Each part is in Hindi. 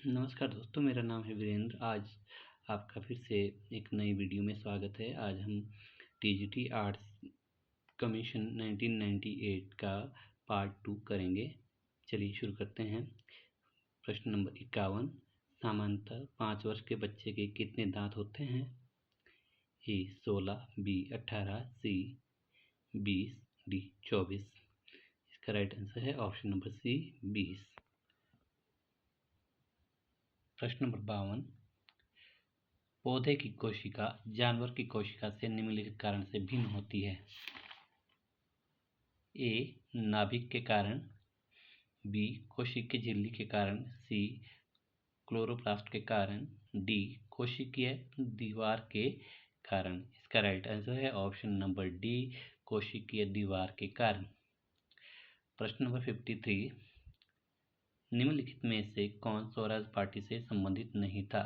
नमस्कार दोस्तों, मेरा नाम है वीरेंद्र। आज आपका फिर से एक नई वीडियो में स्वागत है। आज हम टीजीटी आर्ट्स कमीशन 1998 का पार्ट 2 करेंगे। चलिए शुरू करते हैं। प्रश्न नंबर 51। सामान्यतः 5 वर्ष के बच्चे के कितने दांत होते हैं? ए 16, बी 18, सी 20, डी 24। इसका राइट आंसर है ऑप्शन नंबर सी 20। प्रश्न नंबर 52। पौधे की कोशिका जानवर की कोशिका से निम्नलिखित कारण से भिन्न होती है। ए नाभिक के कारण, बी कोशिकीय झिल्ली के कारण, सी क्लोरोप्लास्ट के कारण, डी कोशिकीय दीवार के कारण। इसका राइट आंसर है ऑप्शन नंबर डी कोशिकीय दीवार के कारण। प्रश्न नंबर 53। निम्नलिखित में से कौन स्वराज पार्टी से संबंधित नहीं था?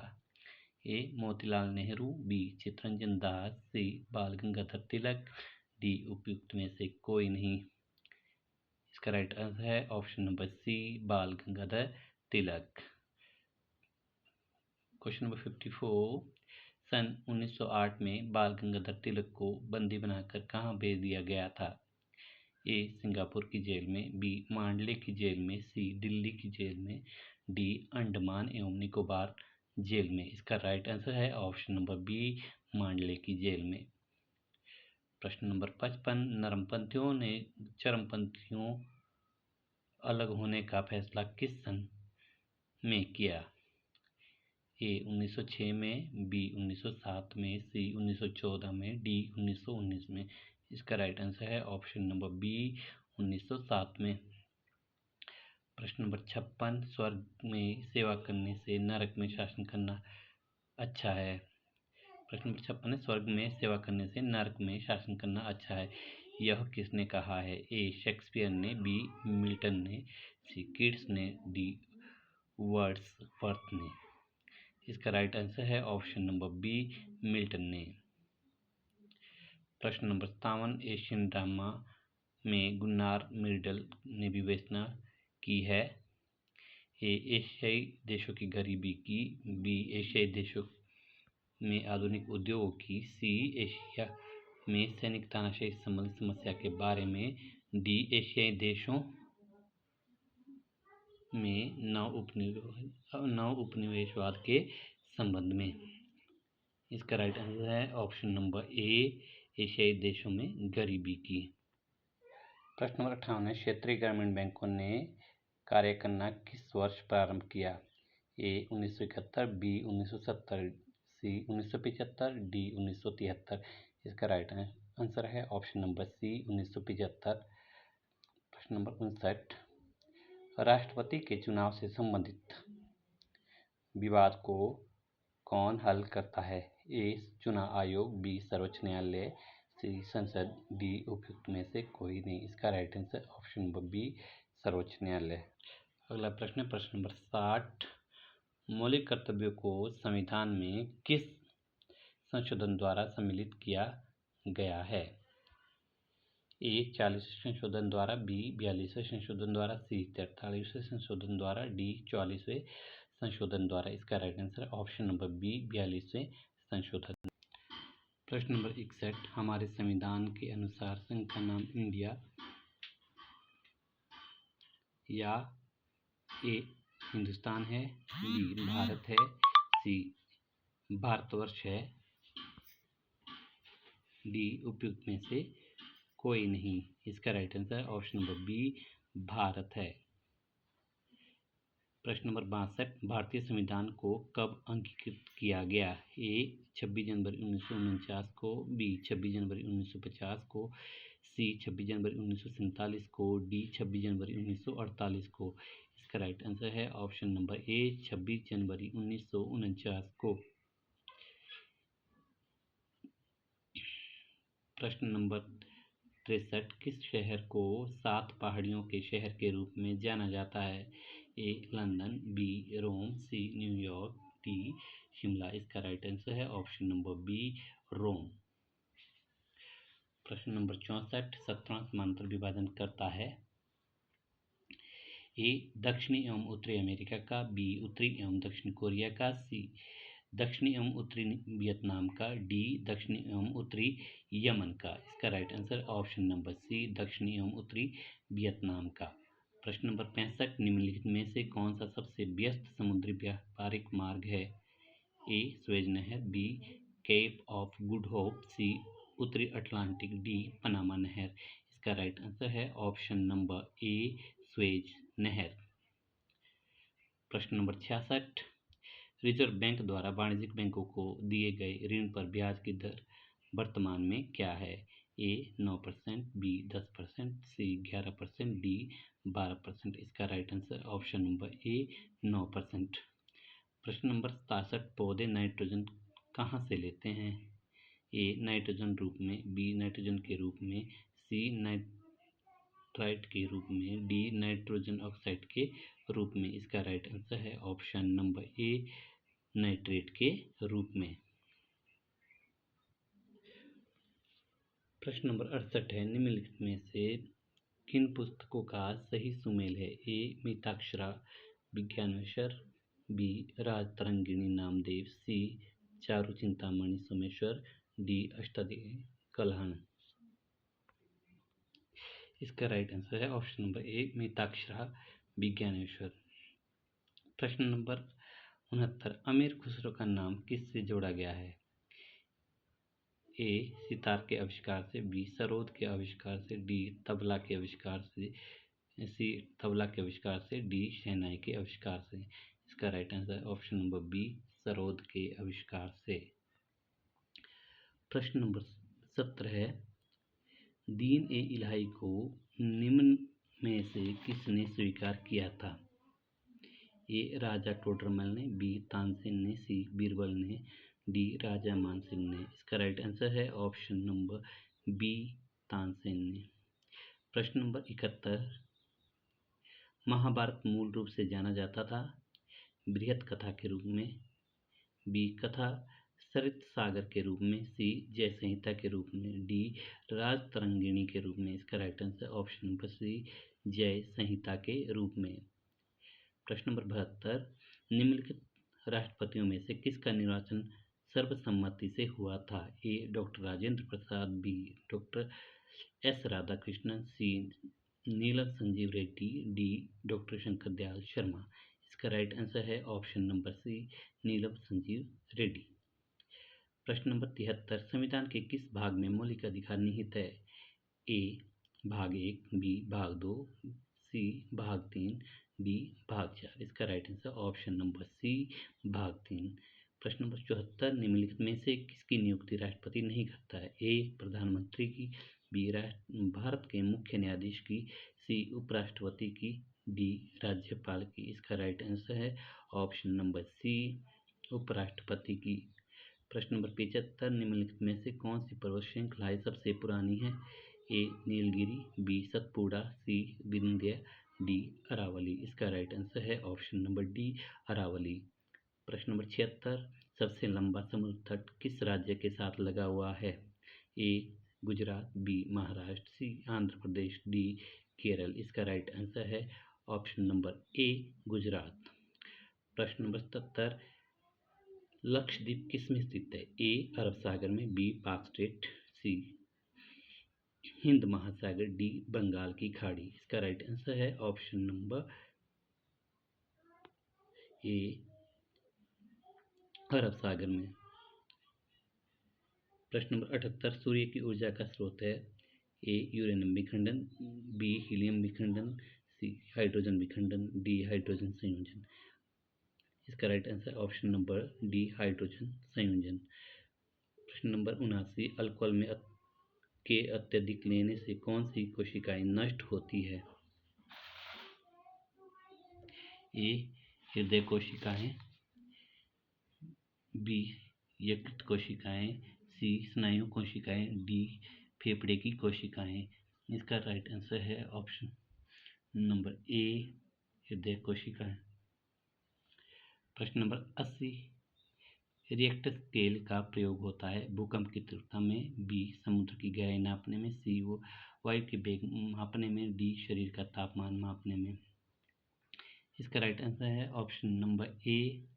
ए मोतीलाल नेहरू, बी चित्तरंजन दास, सी बाल गंगाधर तिलक, डी उपयुक्त में से कोई नहीं। इसका राइट आंसर है option number C Bal Gangadhar Tilak. Question number 54। सन 1908 में बाल गंगाधर तिलक को बंदी बनाकर कहाँ भेज दिया गया था? ए सिंगापुर की जेल में, बी मांडले की जेल में, सी दिल्ली की जेल में, डी अंडमान एवं निकोबार जेल में। इसका राइट आंसर है ऑप्शन नंबर बी मांडले की जेल में। प्रश्न नंबर 55। नरमपंथियों ने चरमपंथियों अलग होने का फैसला किस सन में किया? ए 1906 में, बी 1907 में, सी 1914 में, डी 1919 में। इसका राइट आंसर है ऑप्शन नंबर बी 1907 में। प्रश्न नंबर 56। स्वर्ग में सेवा करने से नरक में शासन करना अच्छा है। प्रश्न नंबर 56 है, स्वर्ग में सेवा करने से नरक में शासन करना अच्छा है, यह किसने कहा है? ए शेक्सपियर ने, बी मिल्टन ने, सी कीट्स ने, डी वर्ड्सवर्थ ने। इसका राइट आंसर है ऑप्शन नंबर बी मिल्टन ने। प्रश्न नंबर 57। एशियन ड्रामा में गुन्नार मिर्डल ने विवेचना की है। ए एशियाई देशों की गरीबी की, बी एशियाई देशों में आधुनिक उद्योगों की, सी एशिया में सैनिक तानाशाही संबंधित समस्या के बारे में, डी एशियाई देशों में नव उपनिवेशवाद के संबंध में। इसका राइट आंसर है ऑप्शन नंबर ए एशियाई देशों में गरीबी की। प्रश्न नंबर 58। क्षेत्रीय ग्रामीण बैंकों ने कार्य करना किस वर्ष प्रारंभ किया? ए 1971, बी 1970, सी 1975, डी 1973। इसका राइट आंसर है ऑप्शन नंबर सी 1975। प्रश्न नंबर 59। राष्ट्रपति के चुनाव से संबंधित विवाद को कौन हल करता है? ए चुनाव आयोग, बी सर्वोच्च न्यायालय, सी संसद, डी उपयुक्त में से कोई नहीं। इसका right answer option number B सर्वोच्च न्यायालय। अगला प्रश्न है प्रश्न नंबर 60। मौलिक कर्तव्यों को संविधान में किस संशोधन द्वारा सम्मिलित किया गया है? ए 40वें संशोधन द्वारा, बी 42वें संशोधन द्वारा, सी 43वें संशोधन द्वारा, डी 44वें संशोधन द्वारा। इसका right answer option number B 42वें संशोधन। प्रश्न नंबर 61। हमारे संविधान के अनुसार संघ का नाम इंडिया या ए हिंदुस्तान है, बी भारत है, सी भारतवर्ष है, डी उपयुक्त में से कोई नहीं। इसका right answer option number B Bharat है। प्रश्न नंबर 62। भारतीय संविधान को कब अंगीकृत किया गया? ए 26 जनवरी 1949 को, बी 26 जनवरी 1950 को, सी 26 जनवरी 1947 को, डी 26 जनवरी 1948 को। इसका राइट आंसर है ऑप्शन नंबर ए 26 जनवरी 1949 को। प्रश्न नंबर 63। किस शहर को 7 पहाड़ियों के शहर के रूप में जाना जाता है? A London, B Rome, C New York, D Shimla. इसका राइट आंसर है ऑप्शन नंबर बी रोम। प्रश्न नंबर 64। 17वां समांतर विभाजन करता है। ए दक्षिणी एवं उत्तरी अमेरिका का, बी उत्तरी एवं दक्षिण कोरिया का, सी दक्षिणी एवं उत्तरी वियतनाम का, डी दक्षिणी एवं उत्तरी यमन का। इसका right answer option number C दक्षिणी एवं उत्तरी वियतनाम का। प्रश्न नंबर 65, निम्नलिखित में से कौन सा सबसे व्यस्त समुद्री व्यापारिक मार्ग है? ए स्वेज नहर, B Cape of Good Hope, C उत्तरी अटलांटिक, डी पनामा नहर। इसका राइट आंसर है ऑप्शन नंबर ए स्वेज नहर। प्रश्न नंबर 66, रिजर्व बैंक द्वारा वाणिज्यिक बैंकों को दिए गए ऋण पर ब्याज की दर वर्तमान में क्या है? ए 9%, बी 10%, सी 11%, डी 12%। इसका राइट आंसर ऑप्शन नंबर ए 9%। प्रश्न नंबर 67, पौधे नाइट्रोजन कहाँ से लेते हैं? ए नाइट्रोजन रूप में, बी नाइट्रोजन के रूप में, सी नाइट्राइट के रूप में, डी नाइट्रोजन ऑक्साइड के रूप में। इसका राइट आंसर है ऑप्शन नंबर ए नाइट्रेट के रूप में। प्रश्न नंबर 68 है, निम्नलिखित में से किन पुस्तकों का सही सुमेल है? ए मिताक्षरा विज्ञानेश्वर, बी राज तरंगिणी नामदेव, सी चारु चिंतामणि सोमेश्वर, डी अष्टाध्यायी कलहन। इसका राइट आंसर है ऑप्शन नंबर ए मिताक्षरा विज्ञानेश्वर। प्रश्न नंबर 69, अमीर खुसरो का नाम किससे जोड़ा गया है? ए सितार के आविष्कार से, बी सरोद के आविष्कार से, डी तबला के आविष्कार से, सी तबला के आविष्कार से, डी शहनाई के आविष्कार से। इसका right answer option number B sarod के आविष्कार से। प्रश्न नंबर 17 है, दीन ए इलाही को निम्न में से किसने स्वीकार किया था? ए राजा टोडरमल ने, बी तानसेन ने, सी बीरबल ने, डी राजा मानसिंह ने। इसका राइट आंसर है ऑप्शन नंबर बी तानसेन ने। प्रश्न नंबर 71, महाभारत मूल रूप से जाना जाता था? बृहत कथा के रूप में, बी कथा सरित सागर के रूप में, सी जय संहिता के रूप में, डी राज तरंगिणी के रूप में। इसका right answer option number C Jaya Samhita के रूप में। प्रश्न नंबर 72, निम्नलिखित राष्ट्रपतियों में से किसका निर्वाचन सर्वसम्मति से हुआ था? ए doctor Rajendra Prasad, B doctor S Radhakrishnan, सी नीलम संजीव रेड्डी, डी डॉक्टर शंकर दयाल शर्मा। इसका राइट आंसर है ऑप्शन नंबर सी नीलम संजीव रेड्डी। प्रश्न नंबर 73, संविधान के किस भाग में मौलिक अधिकार निहित है? ए भाग 1, बी भाग 2, सी भाग 3, डी भाग 4। इसका right answer option number C भाग 3। प्रश्न नंबर 74, निम्नलिखित में से किसकी नियुक्ति राष्ट्रपति नहीं करता है? ए प्रधानमंत्री की, बी भारत के मुख्य न्यायाधीश की, सी उपराष्ट्रपति की, डी राज्यपाल की। इसका राइट आंसर है ऑप्शन नंबर सी उपराष्ट्रपति की। प्रश्न नंबर 75, निम्नलिखित में से कौन सी पर्वत श्रृंखलाएं सबसे पुरानी है? ए नीलगिरी, बी सतपुड़ा, सी विंध्य, डी अरावली। इसका राइट आंसर है ऑप्शन नंबर डी अरावली। प्रश्न नंबर 76, सबसे लंबा समुद्र तट किस राज्य के साथ लगा हुआ है? ए गुजरात, बी महाराष्ट्र, सी आंध्र प्रदेश, डी केरल। इसका राइट आंसर है ऑप्शन नंबर ए गुजरात। प्रश्न नंबर 77, लक्षद्वीप किसमें स्थित है? ए अरब सागर में, बी पाक स्टेट, सी हिंद महासागर, डी बंगाल की खाड़ी। इसका राइट आंसर है ऑप्शन नंबर ए अरब सागर में। प्रश्न नंबर 78, सूर्य की ऊर्जा का स्रोत है? ए यूरेनियम विखंडन, बी हीलियम विखंडन, सी हाइड्रोजन विखंडन, डी हाइड्रोजन संयोजन। इसका right answer option number D hydrogen संयोजन। प्रश्न नंबर 79, अल्कोहल में के अत्यधिक लेने से कौन सी कोशिकाएं नष्ट होती है? ए हृदय कोशिकाएं, बी यकृत कोशिकाएं, सी स्नायु कोशिकाएं, डी फेफड़े की कोशिकाएं। इसका राइट आंसर है ऑप्शन नंबर ए हृदय कोशिकाएं। प्रश्न नंबर 80, रिएक्टर स्केल का प्रयोग होता है? भूकंप की तीव्रता में, बी समुद्र की गहराई नापने में, सी वायु के वेग मापने में, डी शरीर का तापमान मापने में। इसका राइट आंसर है ऑप्शन नंबर ए।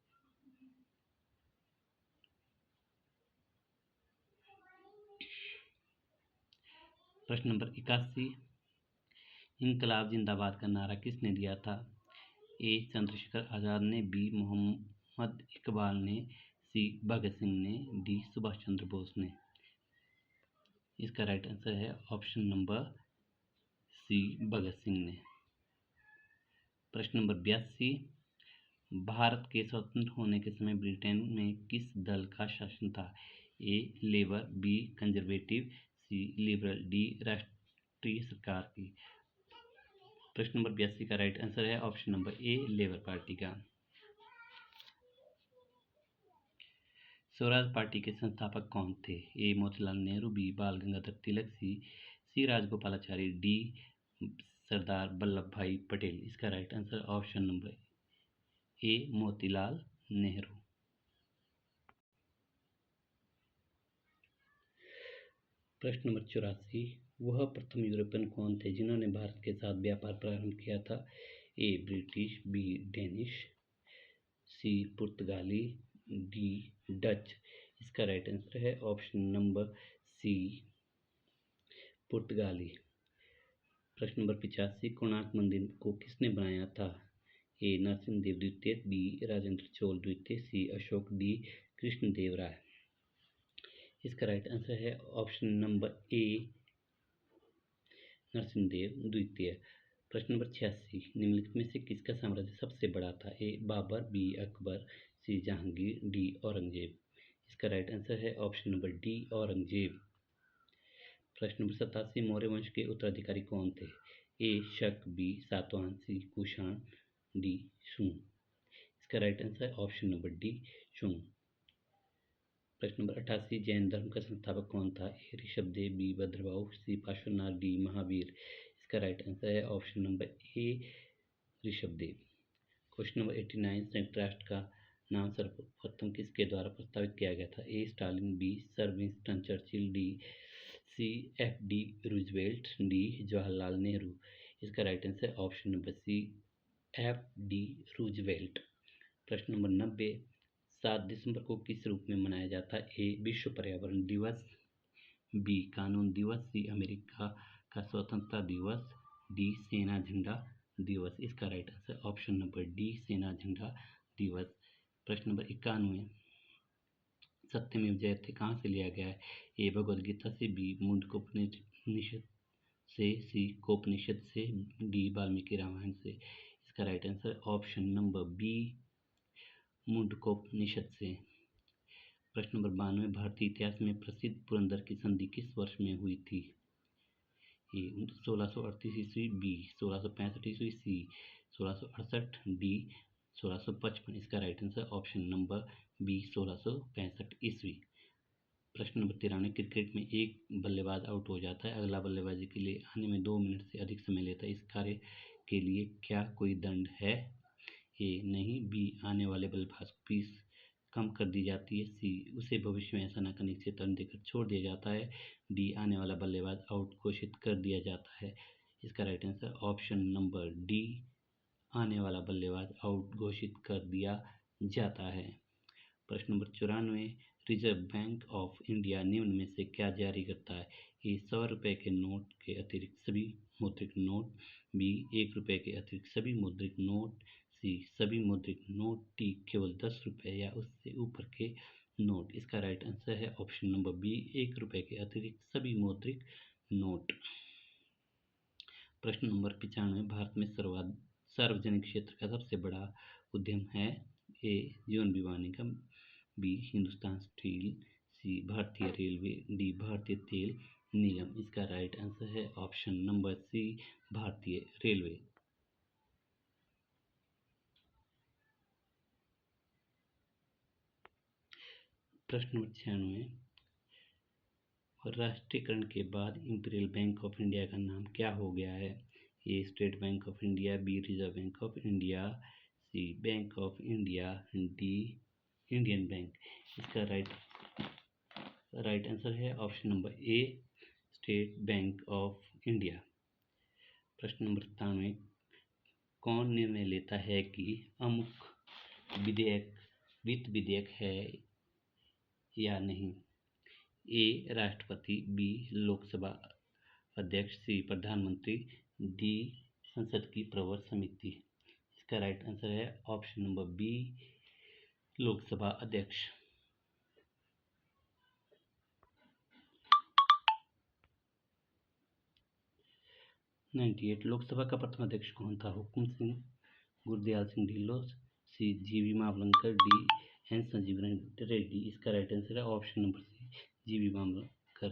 प्रश्न नंबर 81, इनकलाब जिंदाबाद का नारा किसने दिया था? ए चंद्रशेखर आज़ाद ने, बी मोहम्मद इकबाल ने, सी भगत सिंह ने, डी सुभाष चंद्र बोस ने। इसका राइट आंसर है ऑप्शन नंबर सी, भगत सिंह ने। प्रश्न नंबर 82, भारत के स्वतंत्र होने के समय ब्रिटेन में किस दल का शासन था? A Labour, B Conservative, C Liberal, D राष्ट्रीय सरकार की। प्रश्न नंबर 82 का राइट आंसर है option number A, Labour Party का। स्वराज पार्टी के संस्थापक कौन थे? ए मोतीलाल नेहरू, बी बाल गंगाधर तिलक, सी राजगोपालाचारी, डी सरदार वल्लभ भाई पटेल। इसका राइट आंसर ऑप्शन नंबर ए, मोतीलाल नेहरू। प्रश्न नंबर 84, वह प्रथम यूरोपियन कौन थे जिन्होंने भारत के साथ व्यापार प्रारंभ किया था? ए ब्रिटिश, बी डेनिश, सी पुर्तगाली, डी डच। इसका राइट आंसर है ऑप्शन नंबर सी, पुर्तगाली। प्रश्न नंबर 85, कोणार्क मंदिर को किसने बनाया था? ए नरसिंहदेव द्वितीय, बी राजेंद्र चोल द्वितीय, सी अशोक, डी कृष्णदेवराय। इसका राइट आंसर है ऑप्शन नंबर ए, नरसिंहदेव द्वितीय। प्रश्न नंबर 86, निम्नलिखित में से किसका साम्राज्य सबसे बड़ा था? ए बाबर, बी अकबर, सी जहांगीर, डी औरंगजेब। इसका राइट आंसर है ऑप्शन नंबर डी, औरंगजेब। प्रश्न नंबर 87, मौर्य वंश के उत्तराधिकारी कौन थे? ए शक, बी सातवाहन, सी कुषाण, डी शुंग। इसका राइट आंसर है ऑप्शन नंबर डी, शुंग। प्रश्न नंबर 88, जैन धर्म का संस्थापक कौन था? ए ऋषभदेव, बी भद्रबाहु, सी पार्श्वनाथ, डी महावीर। इसका राइट आंसर है ऑप्शन नंबर ए, ऋषभदेव। क्वेश्चन नंबर 89, संयुक्त राष्ट्र का नाम सर्वप्रथम किसके द्वारा प्रस्तावित किया गया था? A Stalin, B sir Winston Churchill, D C F D Roosevelt, D Jawaharlal Nehru. इसका right answer option number C, F D Roosevelt. प्रश्न नंबर 90, 7 दिसंबर को किस रूप में मनाया जाता है? ए विश्व पर्यावरण दिवस, बी कानून दिवस, सी अमेरिका का स्वतंत्रता दिवस, डी सेना झंडा दिवस। इसका right answer option number D, सेना झंडा दिवस। प्रश्न नंबर 91, सत्यमेव जयते कहाँ से लिया गया है? ए भगवद गीता से, बी मुंडकोपनिषद से, सी कोपनिषद से, डी वाल्मीकि रामायण से। इसका right answer option number B, Mundakopanishad से। प्रश्न नंबर 92, भारतीय इतिहास में प्रसिद्ध पुरंदर की संधि किस वर्ष में हुई थी? ए 1638 ईस्वी, बी 1665 ईस्वी, सी 1668, डी 1655। इसका right answer option number B, 1665 ईस्वी। प्रश्न नंबर 93, क्रिकेट में एक बल्लेबाज आउट हो जाता है, अगला बल्लेबाजी के लिए आने में 2 मिनट से अधिक समय लेता है, इस कार्य के लिए क्या कोई दंड है? ए नहीं, बी आने वाले बल्लेबाज को फीस कम कर दी जाती है, सी उसे भविष्य में ऐसा न करने की चेतावनी देकर छोड़ दिया जाता है, डी आने वाला बल्लेबाज आउट घोषित कर दिया जाता है। इसका right answer option number D, आने वाला बल्लेबाज आउट घोषित कर दिया जाता है। प्रश्न number 94, reserve Bank of India निम्न में से क्या जारी करता है? ए 100 रुपये के नोट के अतिरिक्त सभी मुद्रित नोट, बी 1 रुपये के अतिरिक्त सभी मुद्रित नोट, सी सभी मुद्रित नोट, डी केवल 10 रुपये या उससे ऊपर के नोट। इसका राइट आंसर है ऑप्शन नंबर बी, 1 रुपये के अतिरिक्त सभी मुद्रित नोट। प्रश्न नंबर 95, भारत में सार्वजनिक क्षेत्र का सबसे बड़ा उद्यम है? ए जीवन बीमा निगम, बी हिंदुस्तान स्टील, सी भारतीय रेलवे, डी भारतीय तेल निगम। इसका राइट आंसर है ऑप्शन नंबर सी, भारतीय रेलवे। प्रश्न नंबर 96, राष्ट्रीयकरण के बाद इंपीरियल बैंक ऑफ इंडिया का नाम क्या हो गया है? A State Bank of India, B Reserve Bank of India, C Bank of India, D Indian Bank. इसका राइट आंसर है option number A, State Bank of India. प्रश्न नंबर 97, कौन निर्णय लेता है कि अमुक विधेयक वित्त विधेयक है या नहीं? ए राष्ट्रपति, बी लोकसभा अध्यक्ष, सी प्रधानमंत्री, डी संसद की प्रवर समिति। इसका राइट आंसर है ऑप्शन नंबर बी, लोकसभा अध्यक्ष। 98 लोकसभा का प्रथम अध्यक्ष कौन था? हुकुम सिंह, गुरदयाल सिंह ढिल्लों, सी जीवी मावलंकर, डी एन संजीव रेड्डी। इसका राइट आंसर है ऑप्शन नंबर सी, जीवी मावलंकर।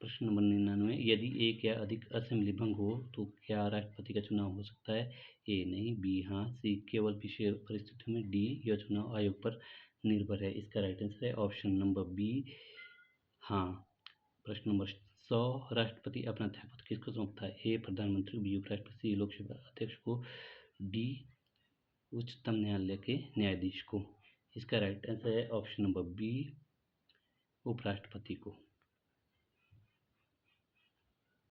प्रश्न नंबर 99, यदि एक या अधिक असेंबली भंग हो तो क्या राष्ट्रपति का चुनाव हो सकता है? ए नहीं, बी हाँ, सी केवल विशेष परिस्थितियों में, डी यह चुनाव आयोग पर निर्भर है। इसका राइट आंसर है ऑप्शन नंबर बी हाँ। प्रश्न नंबर 100, राष्ट्रपति अपना त्यागपत्र किसको सौंपता है? ए प्रधानमंत्री, बी उपराष्ट्रपति, सी लोकसभा अध्यक्ष को, डी उच्चतम न्यायालय के न्यायाधीश को। इसका राइट आंसर है ऑप्शन नंबर बी, उपराष्ट्रपति को।